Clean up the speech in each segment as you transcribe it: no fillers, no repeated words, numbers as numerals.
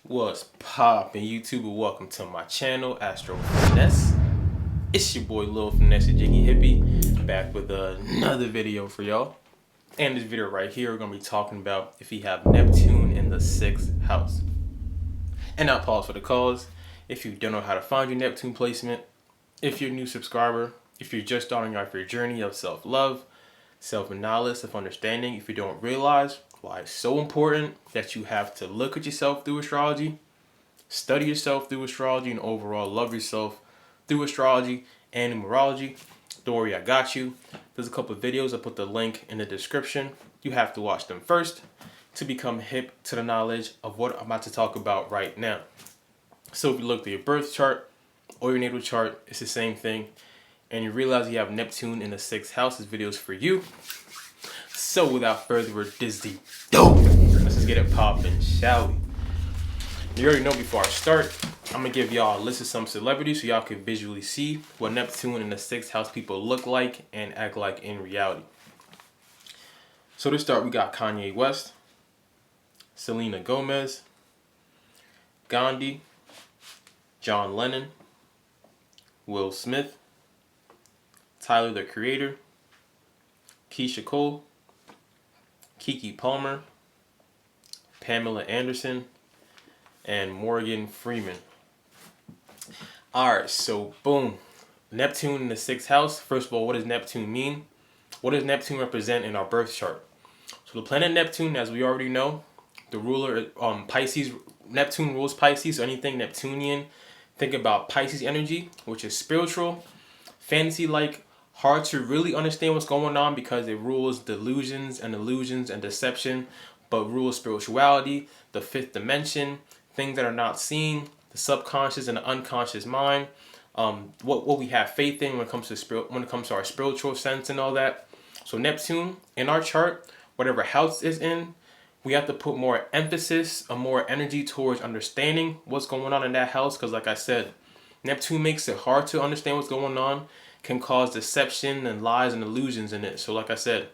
What's poppin' YouTube, and welcome to my channel, Astro Finesse. It's your boy Lil Finesse Jiggy Hippie, back with another video for y'all. And this video right here, we're gonna be talking about if you have Neptune in the 6th house. And I'll pause for the cause. If you don't know how to find your Neptune placement, if you're a new subscriber, if you're just starting off your journey of self-love, self-knowledge, self-understanding, if you don't realize why it's so important that you have to look at yourself through astrology, study yourself through astrology, and overall love yourself through astrology and numerology, don't worry, I got you. There's a couple of videos, I put the link in the description. You have to watch them first to become hip to the knowledge of what I'm about to talk about right now. So if you look at your birth chart or your natal chart, it's the same thing. And you realize you have Neptune in the 6th house, this video is for you. So without further ado, let's just get it poppin', shall we? You already know before I start, I'm gonna give y'all a list of some celebrities so y'all can visually see what Neptune in the 6th house people look like and act like in reality. So to start, we got Kanye West, Selena Gomez, Gandhi, John Lennon, Will Smith, Tyler the Creator, Keisha Cole, Kiki Palmer, Pamela Anderson, and Morgan Freeman. Alright, so boom. Neptune in the 6th house. First of all, what does Neptune mean? What does Neptune represent in our birth chart? So the planet Neptune, as we already know, the ruler Pisces, Neptune rules Pisces, so anything Neptunian, think about Pisces energy, which is spiritual, fantasy-like, hard to really understand what's going on because it rules delusions and illusions and deception, but rules spirituality, the 5th dimension, things that are not seen, the subconscious and the unconscious mind, what we have faith in when it comes to our spiritual sense and all that. So Neptune in our chart, whatever house is in, we have to put more emphasis or more energy towards understanding what's going on in that house, because like I said, Neptune makes it hard to understand what's going on, can cause deception and lies and illusions in it. So like I said,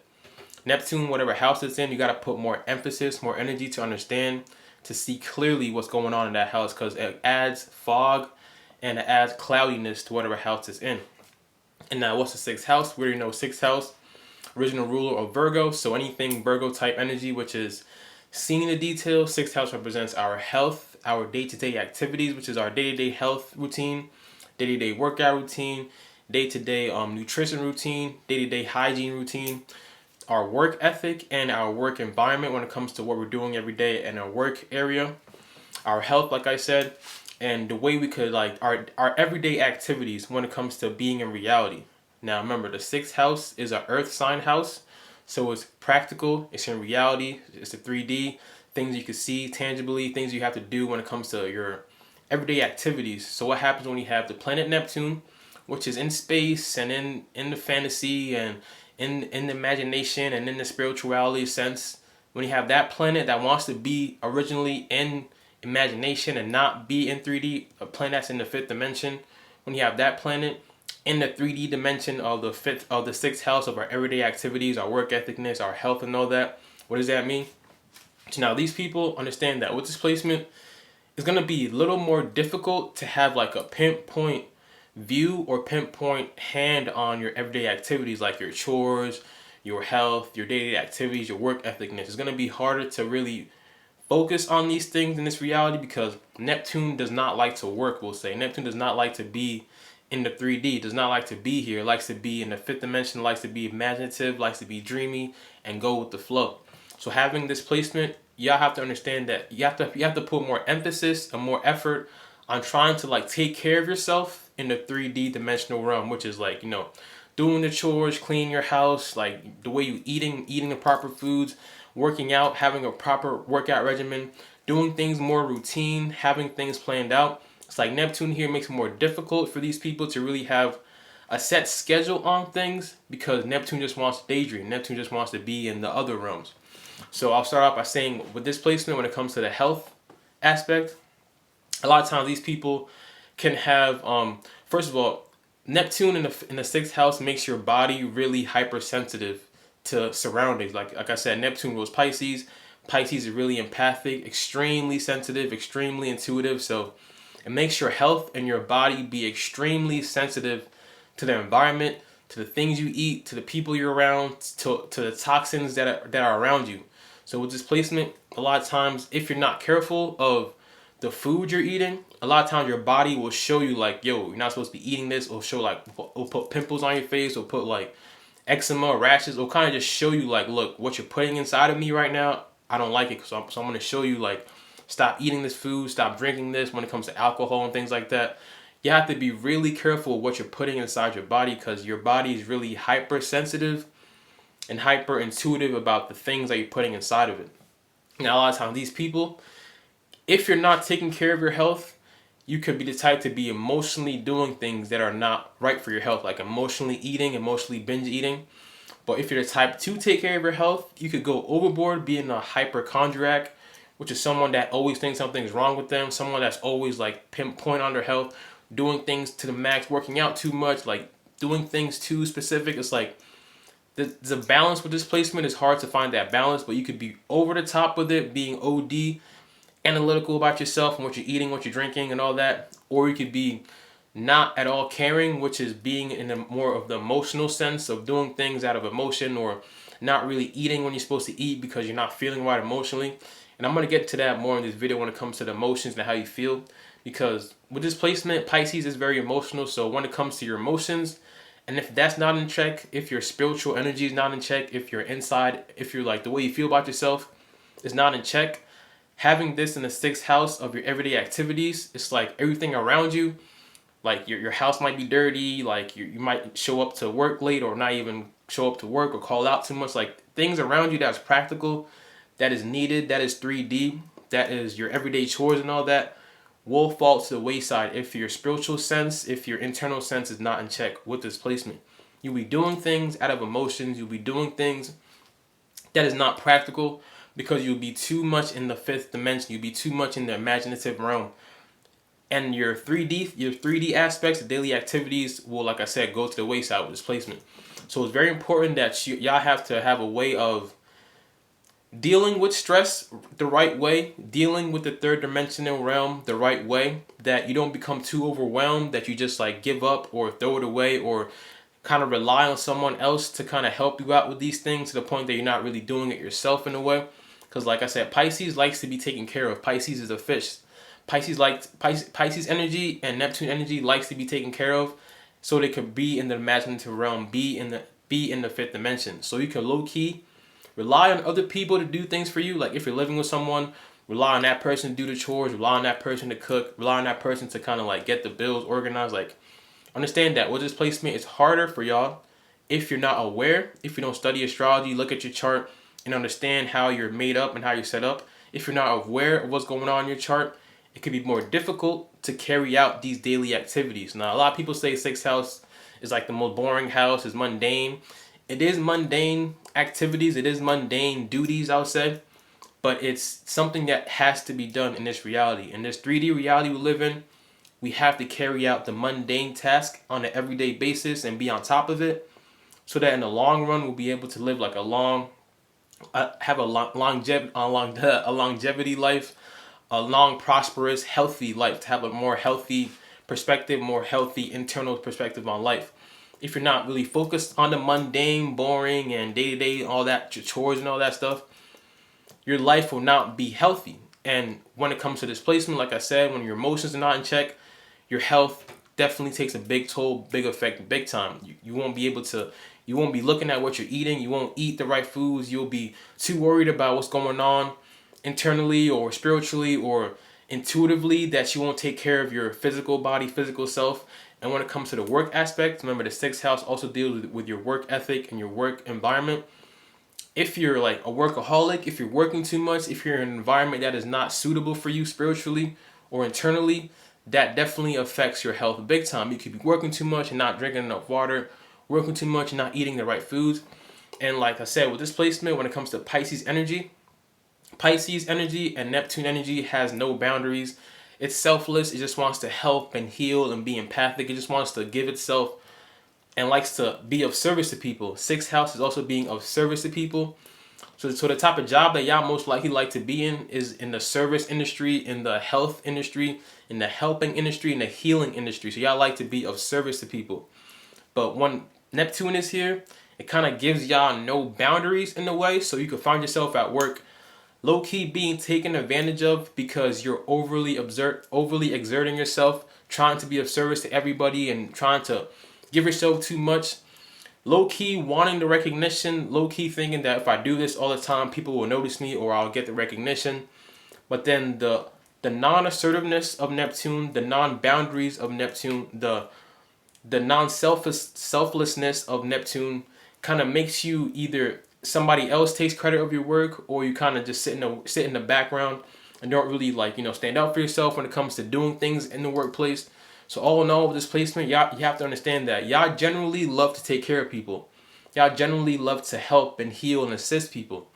Neptune, whatever house it's in, you got to put more emphasis, more energy to understand, to see clearly what's going on in that house, because it adds fog and it adds cloudiness to whatever house it's in. And now what's the 6th house? We already know 6th house, original ruler of Virgo. So anything Virgo type energy, which is seeing the details. 6th house represents our health, our day-to-day activities, which is our day-to-day health routine, day-to-day workout routine, day-to-day nutrition routine, day-to-day hygiene routine, our work ethic and our work environment when it comes to what we're doing every day in our work area, our health, like I said, and the way we could like our everyday activities when it comes to being in reality. Now remember, the 6th house is an earth sign house, so it's practical, it's in reality, it's a 3D, things you can see tangibly, things you have to do when it comes to your everyday activities. So what happens when you have the planet Neptune, which is in space and in the fantasy and in the imagination and in the spirituality sense, when you have that planet that wants to be originally in imagination and not be in 3D, a planet that's in the 5th dimension, when you have that planet in the 3D dimension of the 6th house of our everyday activities, our work ethicness, our health and all that, what does that mean? So now these people understand that with this placement, it's going to be a little more difficult to have like a pinpoint view or pinpoint hand on your everyday activities, like your chores, your health, your day-to-day activities, your work ethicness. It's going to be harder to really focus on these things in this reality because Neptune does not like to work, we'll say. Neptune does not like to be in the 3D, does not like to be here, likes to be in the 5th dimension, likes to be imaginative, likes to be dreamy and go with the flow. So having this placement, y'all have to understand that you have to put more emphasis and more effort on trying to like take care of yourself in the 3D dimensional realm, which is like, you know, doing the chores, cleaning your house, like the way you eating the proper foods, working out, having a proper workout regimen, doing things more routine, having things planned out. It's like Neptune here makes it more difficult for these people to really have a set schedule on things because Neptune just wants to daydream. Neptune just wants to be in the other realms. So I'll start off by saying with this placement, when it comes to the health aspect, a lot of times these people can have, first of all, Neptune in the 6th house makes your body really hypersensitive to surroundings. Like I said, Neptune rules Pisces. Pisces is really empathic, extremely sensitive, extremely intuitive. So it makes your health and your body be extremely sensitive to the environment, to the things you eat, to the people you're around, to the toxins that are around you. So with this placement, a lot of times, if you're not careful of the food you're eating, a lot of times your body will show you like, yo, you're not supposed to be eating this, or show like, or put pimples on your face, or put like eczema, rashes, or kind of just show you like, look, what you're putting inside of me right now, I don't like it. So I'm going to show you like, stop eating this food, stop drinking this. When it comes to alcohol and things like that, you have to be really careful of what you're putting inside your body, because your body is really hypersensitive and hyper intuitive about the things that you're putting inside of it. Now, a lot of times these people, if you're not taking care of your health, you could be the type to be emotionally doing things that are not right for your health, like emotionally eating, emotionally binge eating. But if you're the type to take care of your health, you could go overboard, being a hypochondriac, which is someone that always thinks something's wrong with them, someone that's always like pinpoint on their health, doing things to the max, working out too much, like doing things too specific. It's like the balance with this placement is hard to find that balance, but you could be over the top with it, being OD analytical about yourself and what you're eating, what you're drinking, and all that. Or you could be not at all caring, which is being in a more of the emotional sense of doing things out of emotion, or not really eating when you're supposed to eat because you're not feeling right emotionally. And I'm going to get to that more in this video when it comes to the emotions and how you feel, because with this placement, Pisces is very emotional. So when it comes to your emotions, and if that's not in check, if your spiritual energy is not in check, if you're inside, if you're like the way you feel about yourself is not in check, having this in the 6th house of your everyday activities, it's like everything around you, like your house might be dirty, like you might show up to work late, or not even show up to work, or call out too much, like things around you that's practical, that is needed, that is 3D, that is your everyday chores and all that, will fall to the wayside if your spiritual sense, if your internal sense is not in check with this placement. You'll be doing things out of emotions, you'll be doing things that is not practical, because you'll be too much in the 5th dimension, you'll be too much in the imaginative realm. And your 3D aspects, the daily activities will, like I said, go to the wayside with this placement. So it's very important that y'all have to have a way of dealing with stress the right way, dealing with the 3rd dimensional realm the right way, that you don't become too overwhelmed, that you just like give up or throw it away, or kind of rely on someone else to kind of help you out with these things, to the point that you're not really doing it yourself in a way. Because like I said, Pisces likes to be taken care of. Pisces is a fish. Pisces energy and Neptune energy likes to be taken care of, so they could be in the imaginative realm, be in the 5th dimension. So you can low key rely on other people to do things for you. Like if you're living with someone, rely on that person to do the chores, rely on that person to cook, rely on that person to kind of like get the bills organized. Like, understand that with this placement, it's harder for y'all if you're not aware, if you don't study astrology, look at your chart and understand how you're made up and how you're set up. If you're not aware of what's going on in your chart, it can be more difficult to carry out these daily activities. Now, a lot of people say 6th house is like the most boring house, is mundane. It is mundane activities, it is mundane duties, I would say, but it's something that has to be done in this reality. In this 3D reality we live in, we have to carry out the mundane task on an everyday basis and be on top of it, so that in the long run we'll be able to live like a long, have a longevity life, a long, prosperous, healthy life, to have a more healthy perspective, more healthy internal perspective on life. If you're not really focused on the mundane, boring, and day-to-day, all that, your chores and all that stuff, your life will not be healthy. And when it comes to displacement, like I said, when your emotions are not in check, your health definitely takes a big toll, big effect, big time. You won't be able to, you won't be looking at what you're eating, you won't eat the right foods, you'll be too worried about what's going on internally or spiritually or intuitively, that you won't take care of your physical body, physical self. And when it comes to the work aspect, remember the 6th house also deals with your work ethic and your work environment. If you're like a workaholic, if you're working too much, if you're in an environment that is not suitable for you spiritually or internally, that definitely affects your health big time. You could be working too much and not drinking enough water, working too much and not eating the right foods. And like I said, with this placement, when it comes to Pisces energy and Neptune energy has no boundaries. It's selfless. It just wants to help and heal and be empathic. It just wants to give itself and likes to be of service to people. 6th house is also being of service to people. So the type of job that y'all most likely like to be in is in the service industry, in the health industry, in the helping industry, in the healing industry. So y'all like to be of service to people. But when Neptune is here, it kind of gives y'all no boundaries in a way. So you can find yourself at work low-key being taken advantage of because you're overly exerting yourself, trying to be of service to everybody and trying to give yourself too much. Low-key wanting the recognition, low-key thinking that if I do this all the time, people will notice me or I'll get the recognition. But then the non-assertiveness of Neptune, the non-boundaries of Neptune, the selflessness of Neptune kind of makes you either somebody else takes credit of your work, or you kind of just sit in the background and don't really stand up for yourself when it comes to doing things in the workplace. So all in all, with this placement, you have to understand that y'all generally love to take care of people. Y'all generally love to help and heal and assist people.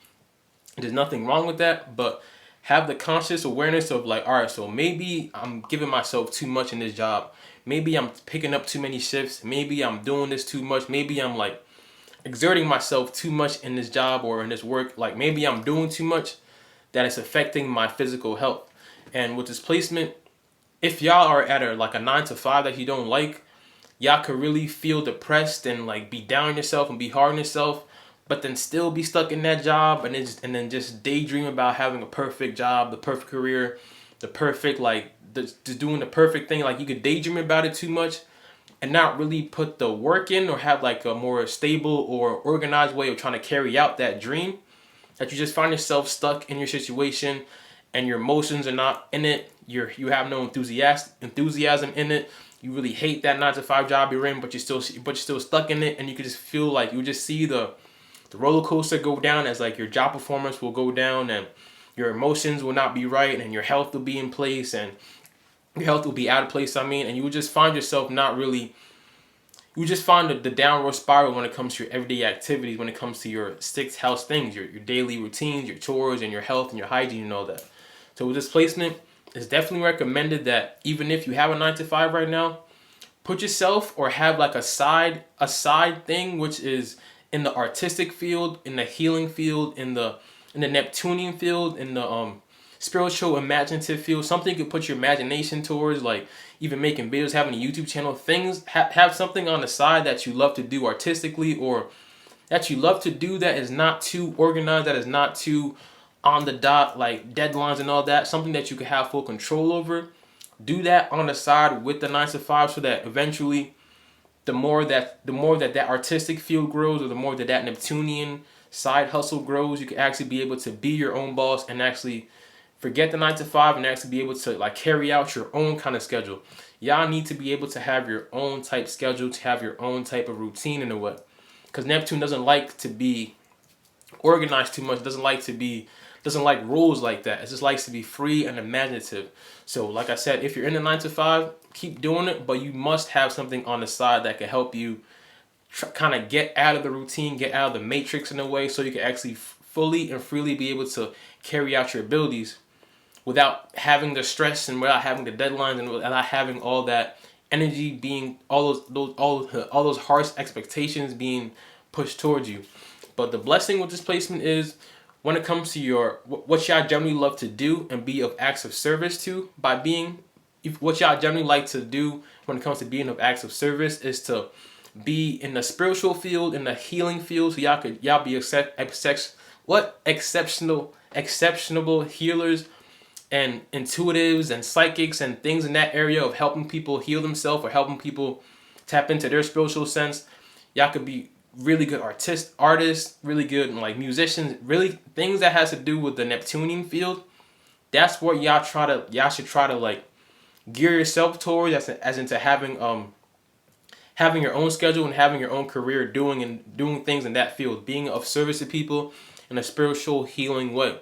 There's nothing wrong with that, but have the conscious awareness of like, all right, so maybe I'm giving myself too much in this job. Maybe I'm picking up too many shifts. Maybe I'm doing this too much. Maybe I'm like exerting myself too much in this job or in this work. Like maybe I'm doing too much that it's affecting my physical health. And with this placement, if y'all are at a 9 to 5 that you don't like, y'all could really feel depressed and like be down on yourself and be hard on yourself, but then still be stuck in that job and then just daydream about having a perfect job, the perfect career, the perfect just doing the perfect thing. Like you could daydream about it too much and not really put the work in or have like a more stable or organized way of trying to carry out that dream, that you just find yourself stuck in your situation and your emotions are not in it. You have no enthusiasm in it. You really hate that 9 to 5 job you're in, but you're still stuck in it, and you could just feel like you just see the roller coaster go down as like your job performance will go down and your emotions will not be right and your health will be in place and your health will be out of place. And you would just find yourself not really. You would just find the downward spiral when it comes to your everyday activities, when it comes to your 6th house things, your daily routines, your chores, and your health and your hygiene and all that. So with this placement, it's definitely recommended that even if you have a 9 to 5 right now, put yourself or have like a side thing which is in the artistic field, in the healing field, in the Neptunian field, in the spiritual imaginative field, something you could put your imagination towards, like even making videos, having a YouTube channel, things have something on the side that you love to do artistically, or that you love to do that is not too organized, that is not too on the dot, like deadlines and all that, something that you can have full control over. Do that on the side with the 9 to 5 so that eventually the more that artistic field grows, or the more that Neptunian side hustle grows, you can actually be able to be your own boss and actually forget the 9 to 5 and actually be able to like carry out your own kind of schedule. Y'all need to be able to have your own type schedule, to have your own type of routine in a way. Because Neptune doesn't like to be organized too much, doesn't like rules like that. It just likes to be free and imaginative. So like I said, if you're in a 9 to 5, keep doing it, but you must have something on the side that can help you kind of get out of the routine, get out of the matrix in a way, so you can actually fully and freely be able to carry out your abilities without having the stress and without having the deadlines and without having all that energy being all those harsh expectations being pushed towards you. But the blessing with this placement is when it comes to what y'all generally love to do and be of acts of service to, what y'all generally like to do when it comes to being of acts of service is to be in the spiritual field, in the healing field, so y'all be exceptional healers and intuitives and psychics and things in that area of helping people heal themselves or helping people tap into their spiritual sense. Y'all could be really good artists, really good like musicians, really things that has to do with the Neptunian field. That's what y'all should try to like gear yourself towards, as into having your own schedule and having your own career, doing things in that field, being of service to people in a spiritual healing way.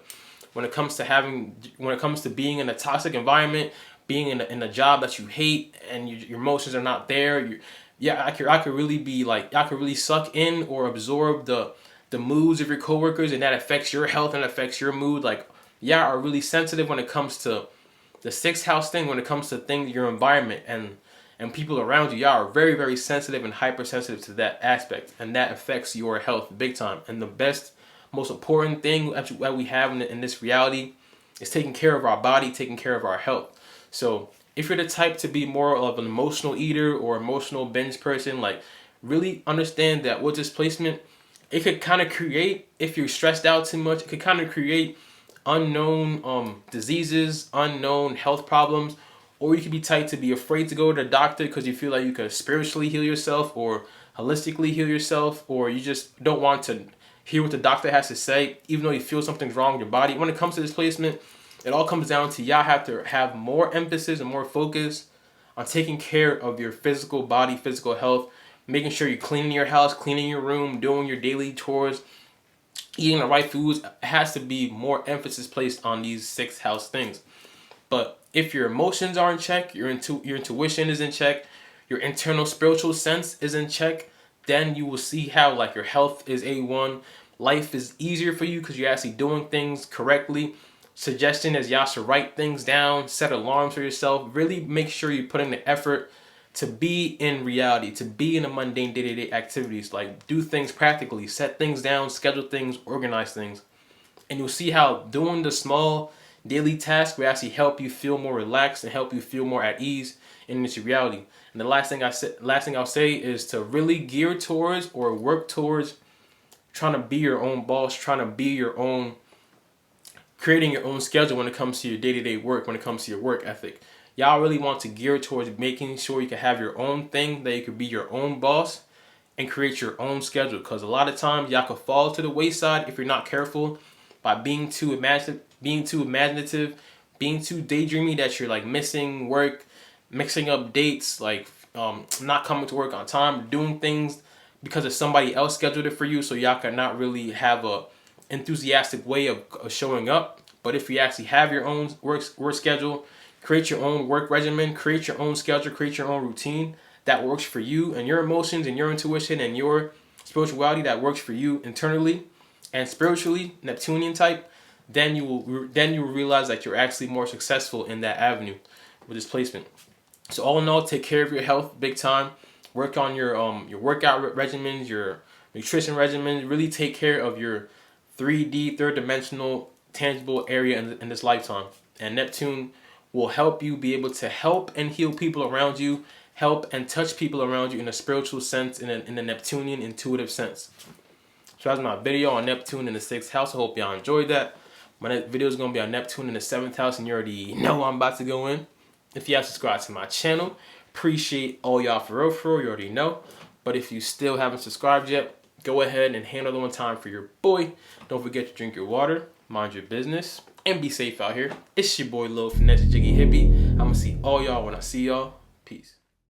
When it comes to being in a toxic environment, being in a job that you hate and your emotions are not there, I could really be like, y'all could really suck in or absorb the moods of your coworkers, and that affects your health and affects your mood. Like, y'all are really sensitive when it comes to the 6th house thing, when it comes to things, your environment and people around you. Y'all are very, very sensitive and hypersensitive to that aspect, and that affects your health big time. And the best most important thing that we have in this reality is taking care of our body, taking care of our health. So if you're the type to be more of an emotional eater or emotional binge person, like really understand that with this placement, it could kind of create, if you're stressed out too much, it could kind of create unknown diseases, unknown health problems, or you could be tight to be afraid to go to the doctor because you feel like you could spiritually heal yourself or holistically heal yourself, or you just don't want to hear what the doctor has to say, even though you feel something's wrong with your body. When it comes to this placement, it all comes down to y'all have to have more emphasis and more focus on taking care of your physical body, physical health, making sure you're cleaning your house, cleaning your room, doing your daily chores, eating the right foods. It has to be more emphasis placed on these 6th house things. But if your emotions are in check, your intuition is in check, your internal spiritual sense is in check, then you will see how like your health is A1. Life is easier for you because you're actually doing things correctly. Suggestion is y'all should write things down, set alarms for yourself. Really make sure you put in the effort to be in reality, to be in the mundane day-to-day activities. Like do things practically, set things down, schedule things, organize things. And you'll see how doing the small daily tasks will actually help you feel more relaxed and help you feel more at ease in this reality. And the last thing I'll say is to really gear towards or work towards trying to be your own boss, trying to be your own, creating your own schedule when it comes to your day-to-day work, when it comes to your work ethic. Y'all really want to gear towards making sure you can have your own thing, that you could be your own boss and create your own schedule. Because a lot of times y'all could fall to the wayside if you're not careful by being too imaginative, being too daydreamy, that you're like missing work, mixing up dates, like not coming to work on time, doing things because if somebody else scheduled it for you, so y'all cannot really have a enthusiastic way of showing up. But if you actually have your own work schedule, create your own work regimen, create your own schedule, create your own routine that works for you and your emotions and your intuition and your spirituality, that works for you internally and spiritually, Neptunian type, then you will realize that you're actually more successful in that avenue with this placement. So all in all, take care of your health big time. Work on your workout regimens, your nutrition regimens. Really take care of your 3D, third dimensional, tangible area in this lifetime. And Neptune will help you be able to help and heal people around you, help and touch people around you in a spiritual sense, in a Neptunian intuitive sense. So that's my video on Neptune in the 6th house. I hope y'all enjoyed that. My next video is going to be on Neptune in the 7th house, and you already know I'm about to go in. If you have subscribed to my channel, appreciate all y'all for real, you already know. But if you still haven't subscribed yet, go ahead and handle the one time for your boy. Don't forget to drink your water, mind your business, and be safe out here. It's your boy Lil Finesse Jiggy Hippie. I'm going to see all y'all when I see y'all. Peace.